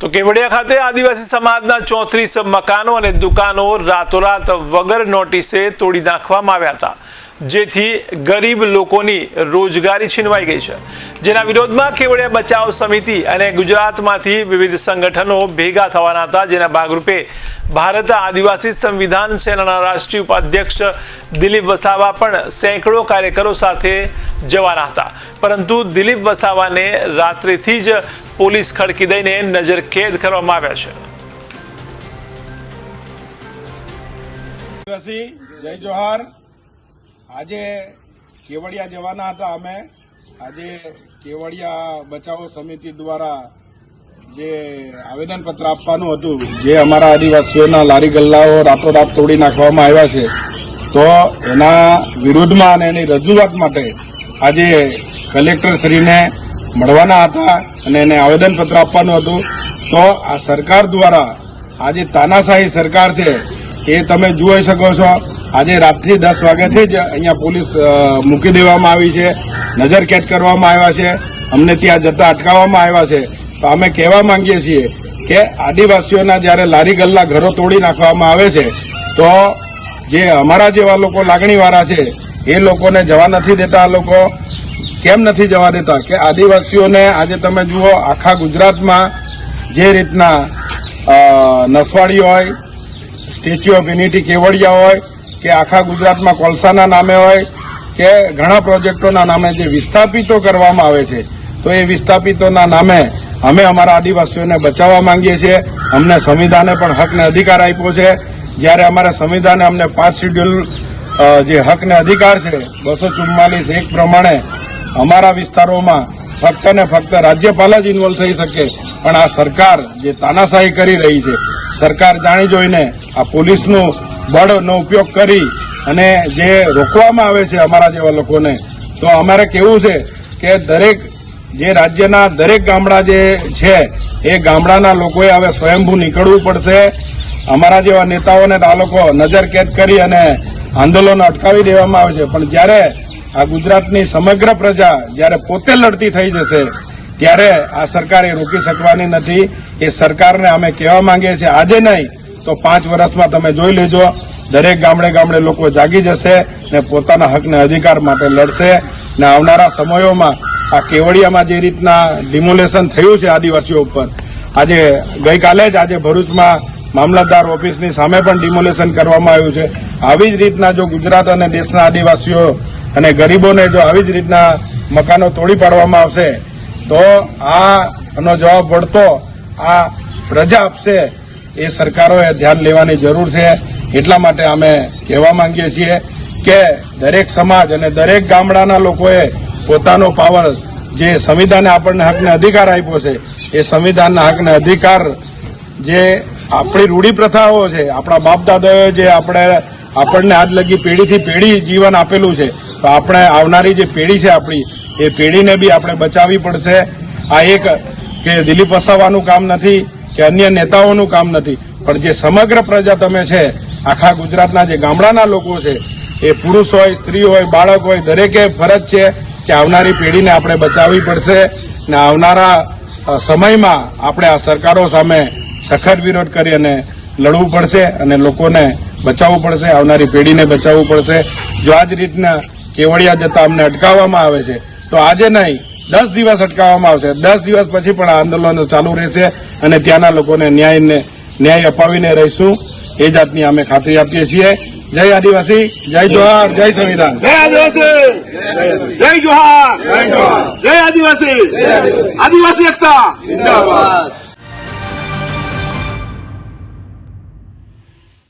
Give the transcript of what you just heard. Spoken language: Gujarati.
તો કેવડિયા ખાતે આદિવાસી સમાજના 34 મકાનો અને દુકાનો રાતોરાત વગર નોટિસે તોડી નાખવામાં આવ્યા હતા, જેથી ગરીબ લોકોની રોજગારી છીનવાઈ ગઈ છે। જેના વિરોધમાં કેવડિયા બચાવ સમિતિ અને ગુજરાતમાંથી વિવિધ સંગઠનો ભેગા થવાના હતા, જેના ભાગરૂપે ભારત આદિવાસી સંવિધાન સેનાના રાષ્ટ્રીય ઉપાધ્યક્ષ દિલીપ વસાવા પણ સેંકડો કાર્યકરો સાથે જવાના હતા, પરંતુ દિલીપ વસાવાને રાત્રિથી જ પોલીસ ખડકી દઈને નજર કેદ કરવામાં આવ્યા છે। જય જોહાર। આજે કેવડિયા જવાના હતા અમે। આજે કેવડિયા બચાવો સમિતિ દ્વારા જે આવેદનપત્ર આપવાનું હતું, જે અમારા આદિવાસીઓના લારી ગલ્લાઓ રાતોરાત તોડી નાખવામાં આવ્યા છે, તો એના વિરોધમાં અને એની રજૂઆત માટે આજે કલેક્ટરશ્રીને મળવાના હતા અને એને આવેદનપત્ર આપવાનું હતું। તો આ સરકાર દ્વારા આજે તાનાશાહી સરકાર છે એ તમે જોઈ શકો છો। આજે રાતથી 10 વાગ્યાથી જ અહીંયા પોલીસ મૂકી દેવામાં આવી છે, નજર કેદ કરવામાં આવ્યા છે, અમને ત્યાં જતા અટકાવવામાં આવ્યા છે। તો અમે કહેવા માંગીએ છીએ કે આદિવાસીઓના જ્યારે લારી ગલ્લા ઘરો તોડી નાખવામાં આવે છે, તો જે અમારા જેવા લોકો લાગણીવાળા છે એ લોકોને જવા નથી દેતા। આ લોકો કેમ નથી જવા દેતા કે આદિવાસીઓને આજે તમે જુઓ, આખા ગુજરાતમાં જે રીતના નસવાડી હોય, સ્ટેચ્યુ ઓફ યુનિટી કેવડિયા હોય, કે આખા ગુજરાતમાં કોલસાના નામે હોય કે ઘણા પ્રોજેક્ટોના નામે જે વિસ્થાપિતો કરવામાં આવે છે, તો એ વિસ્થાપિતોના નામે અમે અમારા આદિવાસીઓને બચાવવા માંગીએ છીએ। અમને સંવિધાને પણ હક ને અધિકાર આપ્યો છે। જ્યારે અમારા સંવિધાને અમને 5 શેડ્યુલ જે હક ને અધિકાર છે 244(1) પ્રમાણે અમારા વિસ્તારોમાં ફક્ત ને ફક્ત રાજ્યપાલ જ ઇન્વોલ્વ થઈ શકે, પણ આ સરકાર જે તાનાશાહી કરી રહી છે, સરકાર જાણી જોઈને આ પોલીસનું બળનો ઉપયોગ કરી અને જે રોકવામાં આવે છે અમારા જેવા લોકોને, તો અમારે કેવું છે કે દરેક જે રાજ્યના દરેક ગામડા જે છે એ ગામડાના લોકોએ હવે સ્વયંભૂ નીકળવું પડશે। અમારા જેવા નેતાઓને આ લોકો નજર કેદ કરી અને આંદોલનો અટકાવી દેવામાં આવે છે, પણ જ્યારે આ ગુજરાતની સમગ્ર પ્રજા જ્યારે પોતે લડતી થઈ જશે ત્યારે આ સરકાર એ રોકી શકવાની નથી। એ સરકારને અમે કહેવા માંગીએ છીએ, આજે નહીં તો 5 વર્ષમાં તમે જોઈ લેજો, દરેક ગામડે ગામડે લોકો જાગી જશે ને પોતાના હકને અધિકાર માટે લડશે। ને આવનારા સમયોમાં આ કેવડિયામાં જે રીતના ડિમોલેશન થયું છે આદિવાસીઓ ઉપર, આજે ગઈકાલે જ આજે ભરૂચમાં મામલતદાર ઓફિસની સામે પણ ડિમોલેશન કરવામાં આવ્યું છે। આવી જ રીતના જો ગુજરાત અને દેશના આદિવાસીઓ અને ગરીબોને જો આવી જ રીતના મકાનો તોડી પાડવામાં આવશે, તો આનો જવાબ વળતો આ પ્રજા આપશે। એ સરકારોએ ધ્યાન લેવાની જરૂર છે। એટલા માટે અમે કહેવા માંગીએ છીએ કે દરેક સમાજ અને દરેક ગામડાના લોકોએ પોતાનો પાવર, જે સંવિધાને આપણને હકને અધિકાર આપ્યો છે, એ સંવિધાનના હકને અધિકાર, જે આપણી રૂઢી પ્રથાઓ છે, આપણા બાપ દાદાઓએ જે આપણને આજ લગી પેઢીથી પેઢી જીવન આપેલું છે, તો આપણે આવનારી જે પેઢી છે આપણી, એ પેઢીને બી આપણે બચાવવી પડશે। આ એક કે દિલીપ વસાવાનું કામ નથી કે અન્ય નેતાઓનું કામ નથી, પણ જે સમગ્ર પ્રજા તમે છે, આખા ગુજરાતના જે ગામડાના લોકો છે, એ પુરુષ હોય, સ્ત્રી હોય, બાળક હોય, દરેકે ફરજ છે કે આવનારી પેઢીને આપણે બચાવવી પડશે। ને આવનારા સમયમાં આપણે આ સરકારો સામે સખત વિરોધ કરી અને લડવું પડશે અને લોકોને બચાવવું પડશે, આવનારી પેઢીને બચાવવું પડશે। જો આ જ રીતના કેવડિયા જતા અમને અટકાવવામાં આવે છે, તો આજે નહીં 10 દિવસ અટકાવવામાં આવશે, 10 દિવસ પછી પણ આ આંદોલનો ચાલુ રહેશે અને ત્યાંના લોકોને ન્યાય અપાવીને રહીશું। એ જાતની અમે ખાતરી આપીએ છીએ। જય આદિવાસી, જય જોહાર, જય સંવિધાન। જય આદિવાસી, જય જોહાર, જય આદિવાસી, આદિવાસી એકતા જિંદાબાદ।